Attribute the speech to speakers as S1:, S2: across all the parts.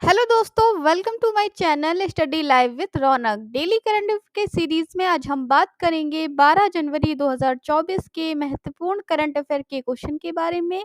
S1: Hello दोस्तों, welcome to my channel study live with Raunak. Daily current affair के series में आज हम बात करेंगे 12 जनवरी 2024 के महत्वपूर्ण करंट अफेयर के क्वेश्चन के बारे में।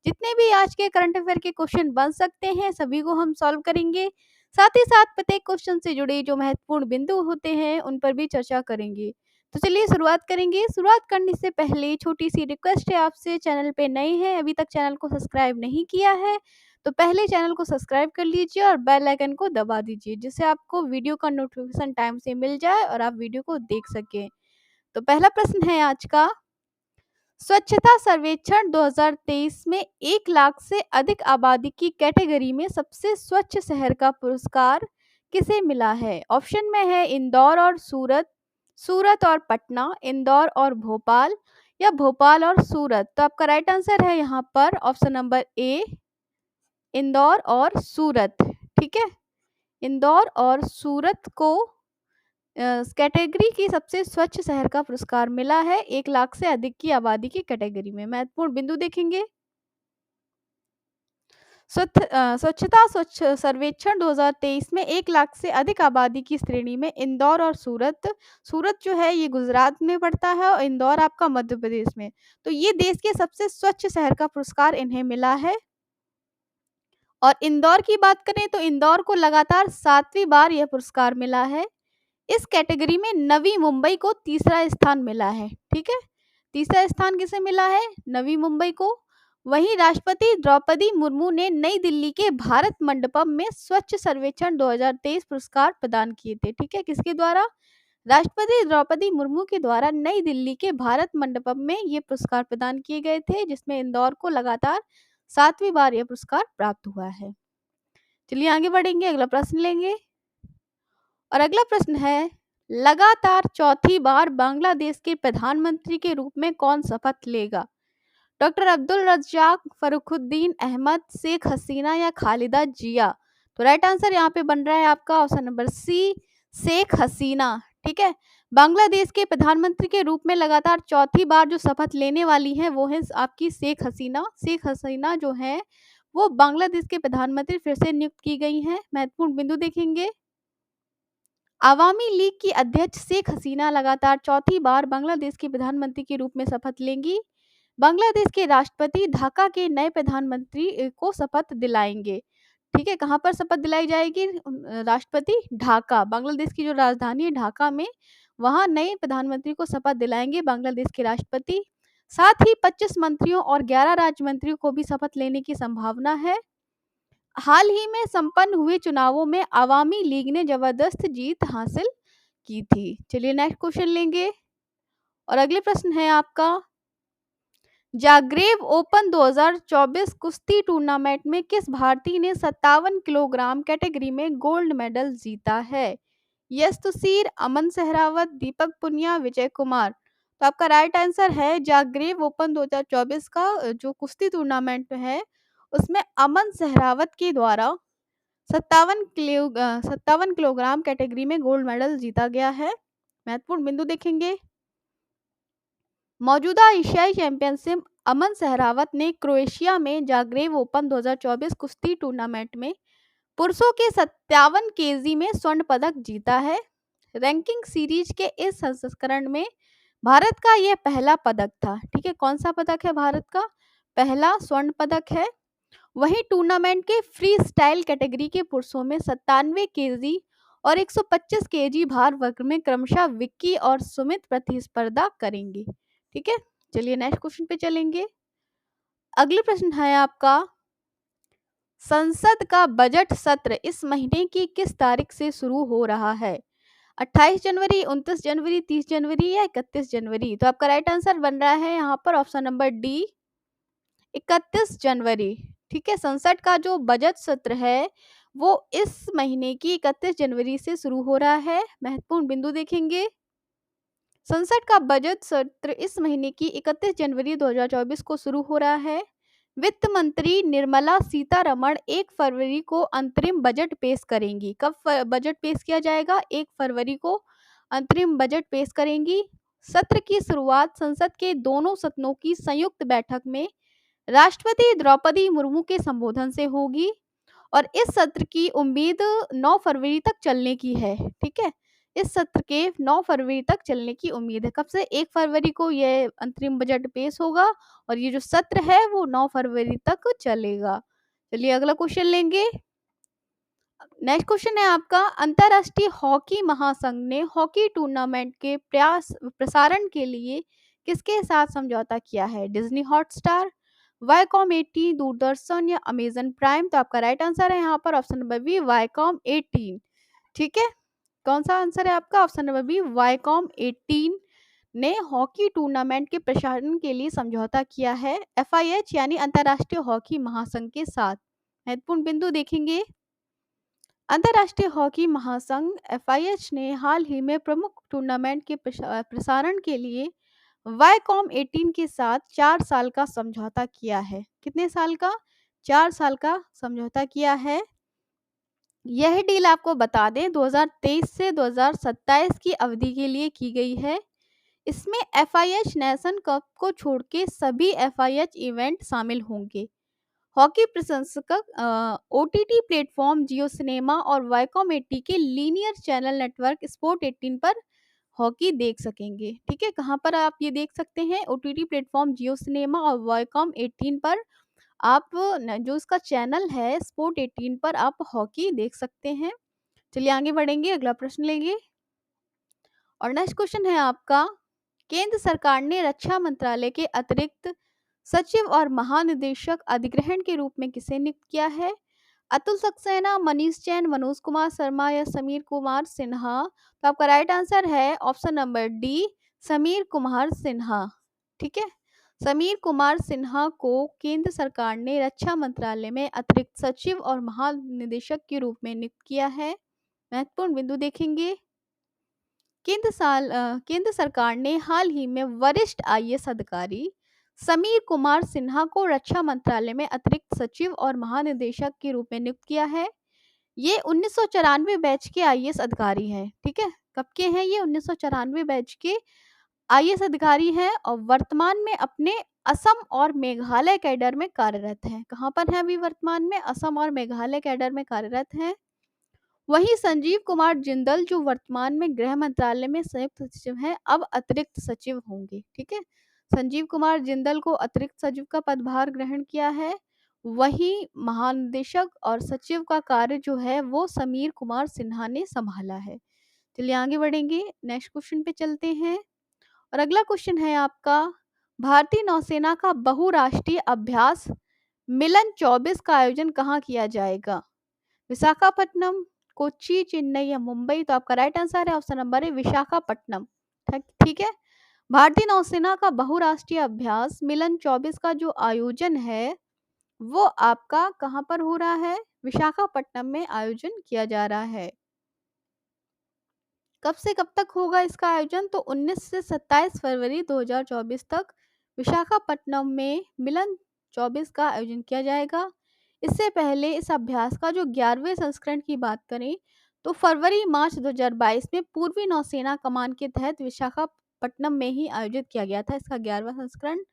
S1: जितने भी आज के करंट अफेयर के क्वेश्चन बन सकते हैं सभी को हम सॉल्व करेंगे। साथ ही साथ प्रत्येक क्वेश्चन से जुड़े जो महत्वपूर्ण बिंदु होते हैं उन पर भी चर्चा करेंगे। तो चलिए शुरुआत करेंगे। शुरुआत करने से पहले छोटी सी रिक्वेस्ट है आपसे, चैनल पे नए हैं अभी तक चैनल को सब्सक्राइब नहीं किया है तो पहले चैनल को सब्सक्राइब कर लीजिए और बेल आइकन को दबा दीजिए, जिससे आपको वीडियो का नोटिफिकेशन टाइम से मिल जाए और आप वीडियो को देख सकें। तो पहला प्रश्न है आज का, स्वच्छता सर्वेक्षण 2023 में 1 लाख से अधिक आबादी की कैटेगरी में सबसे स्वच्छ शहर का पुरस्कार किसे मिला है? ऑप्शन में है इंदौर और सूरत, सूरत और पटना, इंदौर और भोपाल या भोपाल और सूरत। तो आपका राइट आंसर है यहाँ पर ऑप्शन नंबर ए, इंदौर और सूरत। ठीक है, इंदौर और सूरत को कैटेगरी की सबसे स्वच्छ शहर का पुरस्कार मिला है 1 लाख से अधिक की आबादी की कैटेगरी में। महत्वपूर्ण बिंदु देखेंगे। स्वच्छता स्वच्छ सर्वेक्षण 2023 में 1 लाख से अधिक आबादी की श्रेणी में इंदौर और सूरत, सूरत जो है ये गुजरात में पड़ता है और इंदौर आपका मध्य प्रदेश में। तो ये देश के सबसे स्वच्छ शहर का पुरस्कार इन्हें मिला है। और इंदौर की बात करें तो इंदौर को लगातार 7वीं बार यह पुरस्कार मिला है। इस कैटेगरी में नवी मुंबई को तीसरा स्थान मिला है। ठीक है, तीसरा स्थान किसे मिला है? नवी मुंबई को। वहीं राष्ट्रपति द्रौपदी मुर्मू ने नई दिल्ली के भारत मंडपम में स्वच्छ सर्वेक्षण 2023 पुरस्कार प्रदान किए थे। ठीक है, किसके द्वारा? राष्ट्रपति द्रौपदी मुर्मू के द्वारा नई दिल्ली के भारत मंडपम में ये पुरस्कार प्रदान किए गए थे, जिसमें इंदौर को लगातार 7वीं बार यह पुरस्कार प्राप्त हुआ है। चलिए आगे बढ़ेंगे, अगला प्रश्न लेंगे। और अगला प्रश्न है, लगातार चौथी बार बांग्लादेश के प्रधानमंत्री के रूप में कौन शपथ लेगा? डॉक्टर अब्दुल रज्जाक, फरुखुद्दीन अहमद, शेख हसीना या खालिदा जिया। तो राइट आंसर यहाँ पे बन रहा है आपका option number C, Sheikh Hasina. ठीक है, बांग्लादेश के प्रधानमंत्री के रूप में लगातार चौथी बार जो शपथ लेने वाली है वो है आपकी शेख हसीना। शेख हसीना जो है वो बांग्लादेश के प्रधानमंत्री फिर से नियुक्त की गई हैं। महत्वपूर्ण बिंदु देखेंगे। अवामी लीग की अध्यक्ष शेख हसीना लगातार चौथी बार बांग्लादेश के प्रधानमंत्री के रूप में शपथ लेंगी। बांग्लादेश के राष्ट्रपति ढाका के नए प्रधानमंत्री को शपथ दिलाएंगे। ठीक है, कहाँ पर शपथ दिलाई जाएगी? राष्ट्रपति ढाका, बांग्लादेश की जो राजधानी है ढाका में, वहां नए प्रधानमंत्री को शपथ दिलाएंगे बांग्लादेश के राष्ट्रपति। साथ ही 25 मंत्रियों और 11 राज्य मंत्रियों को भी शपथ लेने की संभावना है। हाल ही में संपन्न हुए चुनावों में अवामी लीग ने जबरदस्त जीत हासिल की थी। चलिए नेक्स्ट क्वेश्चन लेंगे। और अगले प्रश्न है आपका, जाग्रेब ओपन 2024 कुश्ती टूर्नामेंट में किस भारतीय ने 57 किलोग्राम कैटेगरी में गोल्ड मेडल जीता है? यश तुषार, अमन सहरावत, दीपक पुनिया, विजय कुमार। तो आपका राइट आंसर है जाग्रेब ओपन 2024 का जो कुश्ती टूर्नामेंट है उसमें अमन सहरावत के द्वारा 57 किलोग्राम कैटेगरी में गोल्ड मेडल जीता गया है। महत्वपूर्ण बिंदु देखेंगे। मौजूदा एशियाई चैंपियनशिप अमन सहरावत ने क्रोएशिया में जाग्रेब ओपन 2024 कुश्ती टूर्नामेंट में पुरुषों के 57 केजी में स्वर्ण पदक जीता है। रैंकिंग सीरीज के इस संस्करण में भारत का यह पहला पदक था। ठीक है, कौन सा पदक है? भारत का पहला स्वर्ण पदक है। वहीं टूर्नामेंट के फ्री स्टाइल कैटेगरी के पुरुषों में 97 केजी और 125 केजी भार वर्ग में क्रमशः विक्की और सुमित प्रतिस्पर्धा करेंगे। ठीक है, चलिए नेक्स्ट क्वेश्चन पे चलेंगे। अगले प्रश्न है आपका, संसद का बजट सत्र इस महीने की किस तारीख से शुरू हो रहा है? 28 जनवरी, 29 जनवरी, 30 जनवरी या 31 जनवरी। तो आपका राइट आंसर बन रहा है यहाँ पर ऑप्शन नंबर डी, 31 जनवरी। ठीक है, संसद का जो बजट सत्र है वो इस महीने की 31 जनवरी से शुरू हो रहा है। महत्वपूर्ण बिंदु देखेंगे। संसद का बजट सत्र इस महीने की 31 जनवरी 2024 को शुरू हो रहा है। वित्त मंत्री निर्मला सीतारमण 1 फरवरी को अंतरिम बजट पेश करेंगी। कब बजट पेश किया जाएगा? 1 फरवरी को अंतरिम बजट पेश करेंगी। सत्र की शुरुआत संसद के दोनों सदनों की संयुक्त बैठक में राष्ट्रपति द्रौपदी मुर्मू के संबोधन से होगी और इस सत्र की उम्मीद 9 फरवरी तक चलने की है, ठीक है? इस सत्र के 9 फरवरी तक चलने की उम्मीद है। कब से? 1 फरवरी को ये अंतरिम बजट पेश होगा और ये जो सत्र है वो 9 फरवरी तक चलेगा। चलिए अगला क्वेश्चन लेंगे। नेक्स्ट क्वेश्चन है आपका, अंतर्राष्ट्रीय हॉकी महासंघ ने हॉकी टूर्नामेंट के प्रयास प्रसारण के लिए किसके साथ समझौता किया है? डिज्नी हॉटस्टार, वाईकॉम 18, दूरदर्शन या अमेजन प्राइम? तो आपका राइट आंसर है यहाँ पर ऑप्शन नंबर बी, वाईकॉम 18। ठीक है, कौन सा आंसर है आपका? ऑप्शन नंबर बी, वाईकॉम 18 ने हॉकी टूर्नामेंट के प्रसारण के लिए समझौता किया है एफआईएच यानी अंतर्राष्ट्रीय हॉकी महासंघ के साथ। महत्वपूर्ण बिंदु देखेंगे। अंतर्राष्ट्रीय हॉकी महासंघ एफआईएच ने हाल ही में प्रमुख टूर्नामेंट के प्रसारण के लिए वाईकॉम 18 के साथ 4 साल का समझौता किया है। कितने साल का? 4 साल का समझौता किया है। यह डील आपको बता दें 2023 से 2027 की अवधि के लिए की गई है। इसमें एफआईएच नेशन कप को छोड़ के सभी एफआईएच इवेंट शामिल होंगे। हॉकी प्रशंसक ओटीटी प्लेटफॉर्म जियो सिनेमा और वाईकॉम 80 के लीनियर चैनल नेटवर्क स्पोर्ट 18 पर हॉकी देख सकेंगे। ठीक है, कहाँ पर आप ये देख सकते हैं? ओटीटी प्लेटफॉर्म जियो सिनेमा और वाईकॉम 18 पर आप जो इसका चैनल है स्पोर्ट 18 पर आप हॉकी देख सकते हैं। चलिए आगे बढ़ेंगे, अगला प्रश्न लेंगे। और नेक्स्ट क्वेश्चन है आपका, केंद्र सरकार ने रक्षा मंत्रालय के अतिरिक्त सचिव और महानिदेशक अधिग्रहण के रूप में किसे नियुक्त किया है? अतुल सक्सेना, मनीष जैन, मनोज कुमार शर्मा या समीर कुमार सिन्हा? तो आपका राइट आंसर है option number D, Sameer Kumar Sinha. ठीक है, समीर कुमार सिन्हा को केंद्र सरकार ने रक्षा मंत्रालय में अतिरिक्त सचिव और महानिदेशक के रूप में नियुक्त किया है। महत्वपूर्ण बिंदु देखेंगे। केंद्र सरकार ने हाल ही में वरिष्ठ आईएएस अधिकारी समीर कुमार सिन्हा को रक्षा मंत्रालय में अतिरिक्त सचिव और महानिदेशक के रूप में नियुक्त किया है। ये 1994 बैच के आईएएस अधिकारी हैं। ठीक है, कब के हैं ये? 1994 बैच के आईएएस अधिकारी हैं और वर्तमान में अपने असम और मेघालय कैडर में कार्यरत हैं। कहाँ पर हैं अभी वर्तमान में? असम और मेघालय कैडर में कार्यरत हैं। वहीं संजीव कुमार जिंदल जो वर्तमान में गृह मंत्रालय में संयुक्त सचिव हैं, अब अतिरिक्त सचिव होंगे। ठीक है, संजीव कुमार जिंदल को अतिरिक्त सचिव का पदभार ग्रहण किया है। वहीं महानिदेशक और सचिव का कार्य जो है वो समीर कुमार सिन्हा ने संभाला है। चलिए आगे बढ़ेंगे, नेक्स्ट क्वेश्चन पे चलते हैं। और अगला क्वेश्चन है आपका, भारतीय नौसेना का बहुराष्ट्रीय अभ्यास मिलन 24 का आयोजन कहाँ किया जाएगा? विशाखापट्टनम, कोच्चि, चेन्नई या मुंबई? तो आपका राइट आंसर है ऑप्शन नंबर है विशाखापट्टनम। ठीक है, भारतीय नौसेना का बहुराष्ट्रीय अभ्यास मिलन 24 का जो आयोजन है वो आपका कहाँ पर हो रहा है? विशाखापट्टनम में आयोजन किया जा रहा है। कब से कब तक होगा इसका आयोजन? तो 19 से 27 फरवरी 2024 तक विशाखापट्टनम में मिलन 24 का आयोजन किया जाएगा। इससे पहले इस अभ्यास का जो 11वें संस्करण की बात करें तो फरवरी मार्च 2022 में पूर्वी नौसेना कमान के तहत विशाखापट्टनम में ही आयोजित किया गया था इसका 11वां संस्करण।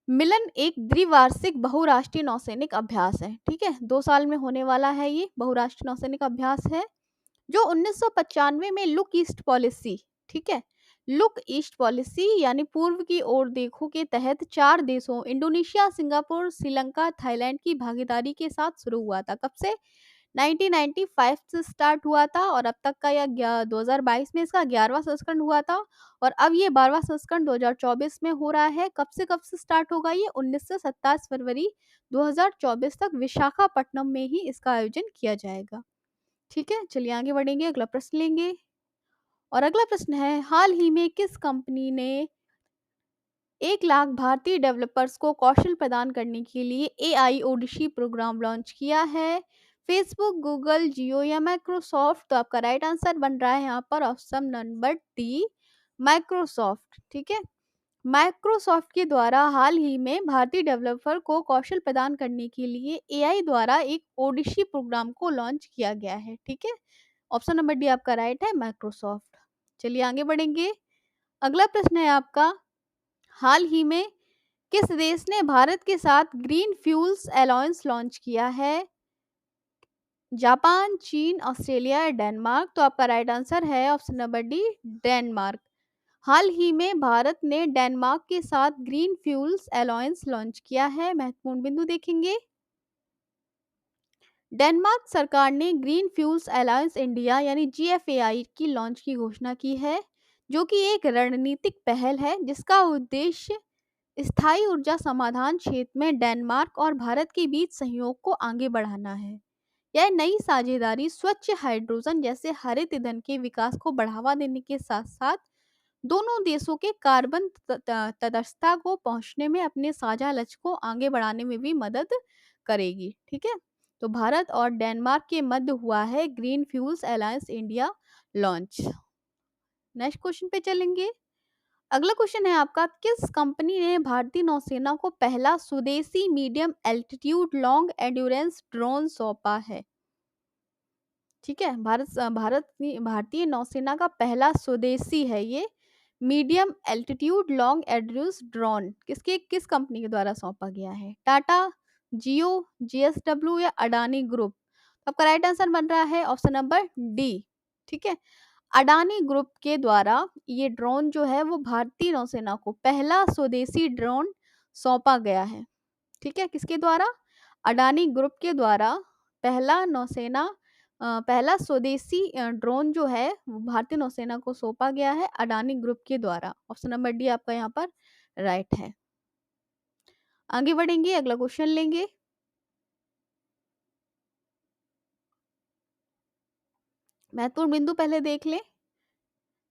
S1: मिलन एक द्विवार्षिक बहुराष्ट्रीय नौसैनिक अभ्यास है। ठीक है, 2 साल में होने वाला है, ये बहुराष्ट्रीय नौसैनिक अभ्यास है जो 1995 में लुक ईस्ट पॉलिसी, ठीक है, लुक ईस्ट पॉलिसी यानी पूर्व की ओर देखो के तहत 4 देशों इंडोनेशिया, सिंगापुर, श्रीलंका, थाईलैंड की भागीदारी के साथ शुरू हुआ था। कब से? 1995 से स्टार्ट हुआ था और अब तक का यह 2022 में इसका 11वां संस्करण हुआ था और अब ये 12वां संस्करण 2024 में हो रहा है। कब से स्टार्ट होगा ये? 19 से 27 फरवरी 2024 तक विशाखापट्टनम में ही इसका आयोजन किया जाएगा। ठीक है, चलिए आगे बढ़ेंगे, अगला प्रश्न लेंगे। और अगला प्रश्न है, हाल ही में किस कंपनी ने 1 लाख भारतीय डेवलपर्स को कौशल प्रदान करने के लिए एआई ओडिसी प्रोग्राम लॉन्च किया है? फेसबुक, गूगल, जियो या माइक्रोसॉफ्ट? तो आपका राइट आंसर बन रहा है यहाँ पर ऑप्शन नंबर डी, माइक्रोसॉफ्ट। ठीक है, माइक्रोसॉफ्ट के द्वारा हाल ही में भारतीय डेवलपर को कौशल प्रदान करने के लिए एआई द्वारा एक ओडिसी प्रोग्राम को लॉन्च किया गया है। ठीक है, ऑप्शन नंबर डी आपका राइट है, माइक्रोसॉफ्ट। चलिए आगे बढ़ेंगे, अगला प्रश्न है आपका, हाल ही में किस देश ने भारत के साथ ग्रीन फ्यूल्स अलायंस लॉन्च किया है? जापान, चीन, ऑस्ट्रेलिया या डेनमार्क? तो आपका राइट आंसर है ऑप्शन नंबर डी, डेनमार्क। हाल ही में भारत ने डेनमार्क के साथ ग्रीन फ्यूल्स अलायंस लॉन्च किया है। महत्वपूर्ण बिंदु देखेंगे। डेनमार्क सरकार ने ग्रीन फ्यूल्स अलायंस इंडिया यानी जीएफएआई की लॉन्च की घोषणा की है, जो कि एक रणनीतिक पहल है जिसका उद्देश्य स्थायी ऊर्जा समाधान क्षेत्र में डेनमार्क और भारत के बीच सहयोग को आगे बढ़ाना है। यह नई साझेदारी स्वच्छ हाइड्रोजन जैसे हरित ईंधन के विकास को बढ़ावा देने के साथ साथ दोनों देशों के कार्बन तटस्थता को पहुंचने में अपने साझा लक्ष्य को आगे बढ़ाने में भी मदद करेगी। ठीक है, तो भारत और डेनमार्क के मध्य हुआ है green fuels alliance India launch. Next question पे चलेंगे। अगला क्वेश्चन है आपका, किस कंपनी ने भारतीय नौसेना को पहला स्वदेशी medium altitude long endurance drone सौंपा है? ठीक है, भारतीय नौसेना का पहला स्वदेशी है ये medium altitude long endurance drone किस कंपनी के द्वारा सौंपा गया है? टाटा, जियो, जीएसडब्ल्यू या अडानी ग्रुप? आपका राइट आंसर बन रहा है ऑप्शन नंबर डी। ठीक है, अडानी ग्रुप के द्वारा ये ड्रोन जो है वो भारतीय नौसेना को पहला स्वदेशी ड्रोन सौंपा गया है। ठीक है, किसके द्वारा? अडानी ग्रुप के द्वारा पहला स्वदेशी ड्रोन जो है वो भारतीय नौसेना को सौंपा गया है अडानी ग्रुप के द्वारा। ऑप्शन नंबर डी आपका यहाँ पर राइट है। आगे बढ़ेंगे, अगला क्वेश्चन लेंगे। महत्वपूर्ण बिंदु पहले देख लें।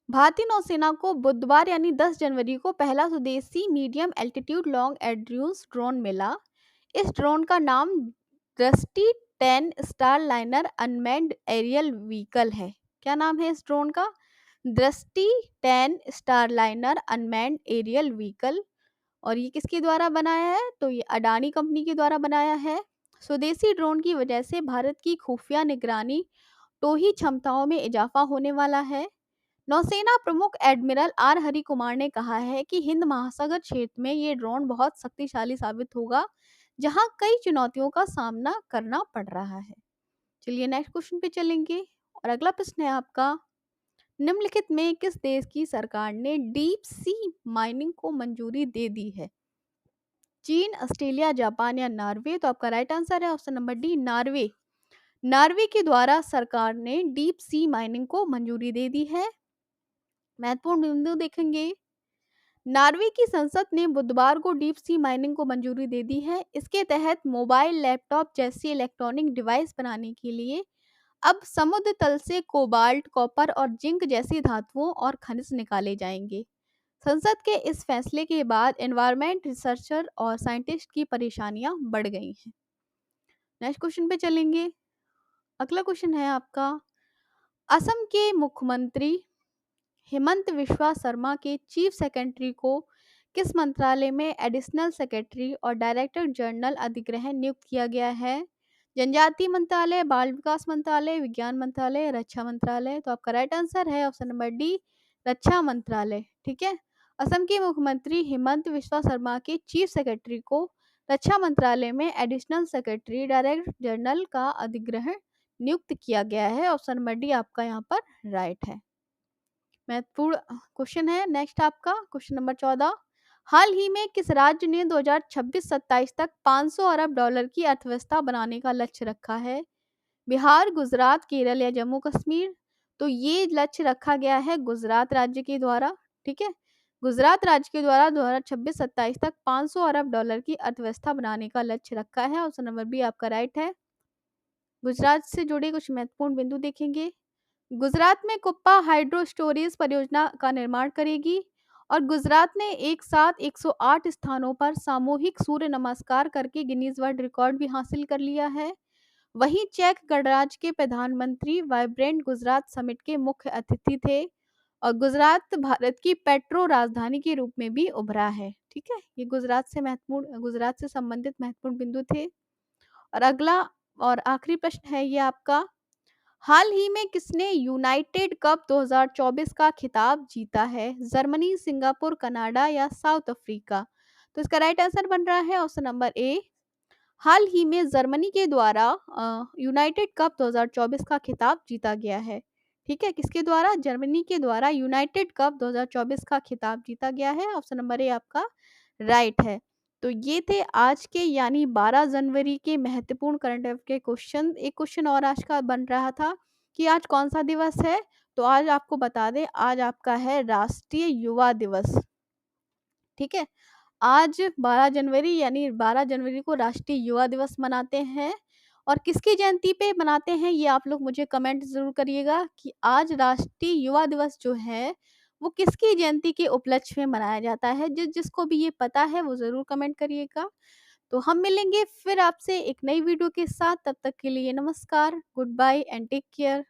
S1: भारतीय नौसेना को बुधवार यानी 10 जनवरी को पहला स्वदेशी medium altitude long endurance drone मिला। इस ड्रोन का नाम Drishti 10 star liner unmanned aerial vehicle है। क्या नाम है इस ड्रोन का? Drishti 10 star liner unmanned aerial vehicle. और ये किसके द्वारा बनाया है? तो ये अडानी कंपनी के द्वारा बनाया है। स्वदेशी ड्रोन की वजह से भारत की खुफिया निगरानी टोही क्षमताओं में इजाफा होने वाला है। नौसेना प्रमुख एडमिरल आर हरि कुमार ने कहा है कि हिंद महासागर क्षेत्र में ये ड्रोन बहुत शक्तिशाली साबित होगा, जहां कई चुनौतियों का सामना करना पड़ रहा है। चलिए नेक्स्ट क्वेश्चन पे चलेंगे और अगला प्रश्न है आपका, निम्नलिखित में किस देश की सरकार ने डीप सी माइनिंग को मंजूरी दे दी है? चीन, ऑस्ट्रेलिया, जापान या नॉर्वे? तो आपका राइट आंसर है option number D, Norway. Norway के द्वारा सरकार ने डीप सी माइनिंग को मंजूरी दे दी है। महत्वपूर्ण बिंदु देखेंगे। नॉर्वे की संसद ने बुधवार को डीप सी माइनिंग को मंजूरी दे दी है। इसके तहत मोबाइल, लैपटॉप जैसी इलेक्ट्रॉनिक डिवाइस बनाने के लिए अब समुद्र तल से कोबाल्ट, कॉपर और जिंक जैसी धातुओं और खनिज निकाले जाएंगे। संसद के इस फैसले के बाद एनवायरमेंट रिसर्चर और साइंटिस्ट की परेशानियां बढ़ गई हैं। नेक्स्ट क्वेश्चन पे चलेंगे। अगला क्वेश्चन है आपका, असम के मुख्यमंत्री हेमंत विश्वा शर्मा के चीफ सेक्रेटरी को किस मंत्रालय में एडिशनल सेक्रेटरी और डायरेक्टर जनरल अधिग्रहण नियुक्त किया गया है? जनजातीय मंत्रालय, बाल विकास मंत्रालय, विज्ञान मंत्रालय, रक्षा मंत्रालय? तो आपका राइट आंसर है ऑप्शन नंबर डी, रक्षा मंत्रालय। ठीक है, असम के मुख्यमंत्री हेमंत विश्वा शर्मा के चीफ सेक्रेटरी को रक्षा मंत्रालय में एडिशनल सेक्रेटरी डायरेक्टर जनरल का अधिग्रहण नियुक्त किया गया है। ऑप्शन नंबर डी आपका यहाँ पर राइट है। महत्वपूर्ण क्वेश्चन है नेक्स्ट आपका क्वेश्चन नंबर 14। हाल ही में किस राज्य ने 2026-27 तक 500 अरब डॉलर की अर्थव्यवस्था बनाने का लक्ष्य रखा है? बिहार, गुजरात, केरल या जम्मू कश्मीर? तो ये लक्ष्य रखा गया है गुजरात राज्य के द्वारा। ठीक है, गुजरात राज्य के द्वारा 2026-27 तक 500 अरब डॉलर की अर्थव्यवस्था बनाने का लक्ष्य रखा है। ऑप्शन नंबर बी आपका राइट है। गुजरात से जुड़े कुछ महत्वपूर्ण बिंदु देखेंगे। गुजरात में कुप्पा हाइड्रो स्टोरेज परियोजना का निर्माण करेगी और गुजरात ने एक साथ 108 स्थानों पर सामूहिक सूर्य नमस्कार करके गिनीज वर्ल्ड रिकॉर्ड भी हासिल कर लिया है। वहीं चेक गणराज्य के प्रधानमंत्री वाइब्रेंट गुजरात समिट के मुख्य अतिथि थे और गुजरात भारत की पेट्रो राजधानी के रूप में भी उभरा है। ठीक है, ये गुजरात से संबंधित महत्वपूर्ण बिंदु थे। और अगला और आखिरी प्रश्न है ये आपका, हाल ही में किसने यूनाइटेड कप 2024 का खिताब जीता है? जर्मनी, सिंगापुर, कनाडा या साउथ अफ्रीका? तो इसका राइट आंसर बन रहा है ऑप्शन नंबर ए, हाल ही में जर्मनी के द्वारा यूनाइटेड कप 2024 का खिताब जीता गया है। ठीक है, किसके द्वारा? जर्मनी के द्वारा यूनाइटेड कप 2024 का खिताब जीता गया है। ऑप्शन नंबर ए आपका राइट है। तो ये थे आज के यानी 12 जनवरी के महत्वपूर्ण करंट अफेयर के क्वेश्चन। एक क्वेश्चन और आज का बन रहा था कि आज कौन सा दिवस है? तो आज आपको बता दें, आज आपका है राष्ट्रीय युवा दिवस। ठीक है, आज 12 जनवरी यानी 12 जनवरी को राष्ट्रीय युवा दिवस मनाते हैं। और किसकी जयंती पे मनाते हैं ये आप लोग मुझे कमेंट ज़रूर करिएगा कि आज राष्ट्रीय युवा दिवस जो है वो किसकी जयंती के उपलक्ष्य में मनाया जाता है। जिसको भी ये पता है वो ज़रूर कमेंट करिएगा। तो हम मिलेंगे फिर आपसे एक नई वीडियो के साथ। तब तक के लिए नमस्कार, good bye and take care.